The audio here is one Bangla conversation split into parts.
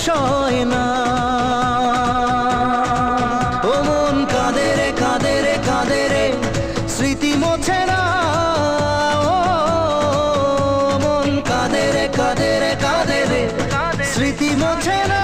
সয় না। ও মন কাঁদে রে কাঁদে রে কাঁদে রে, স্মৃতি মোছে না। ও মন কাঁদে রে কাঁদে রে কাঁদে রে, স্মৃতি মোছে না।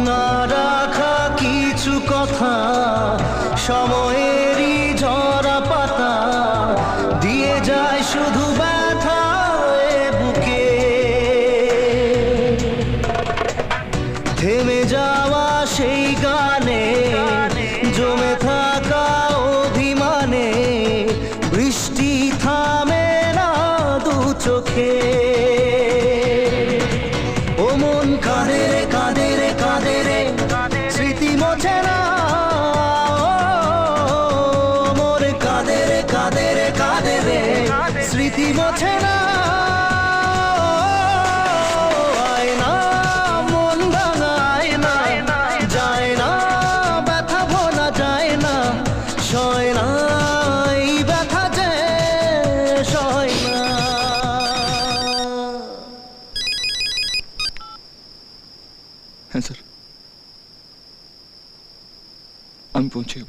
না রাখা কিছু কথা, সময়েরই ঝরা পাতা, দিয়ে যায় শুধু ব্যথা বুকে। থেমে যাওয়া সেই গানে, জমে থাকা অভিমানে, বৃষ্টি থামে না দু চোখে। ও মন কাঁদে রে কাঁদে রে কাঁদে রে, স্মৃতি মোছে না। মোর কাঁদে রে কাঁদে রে কাঁদে রে, স্মৃতি মোছে না। আয়না মন ভাঙায় না, যায় না ব্যথা ভোলা যায় না, সয় না এই ব্যথা যে সয় না। হ্যাঁ স্যার, আমি পৌঁছে যাব।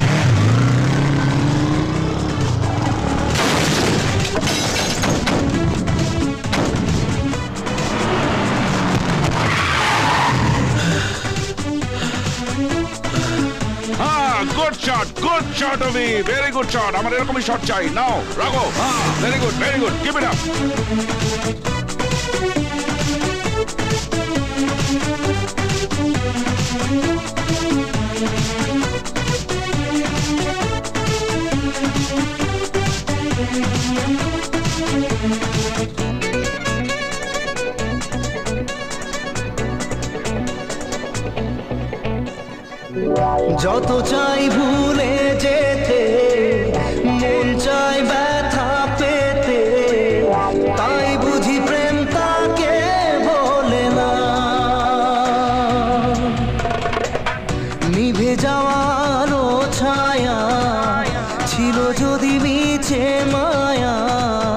Good shot of me, very good shot. আমার এরকমই শট চাই। নাও রাখো। Very good, keep it up. যত চাই ভুলে যেতে, মন চাই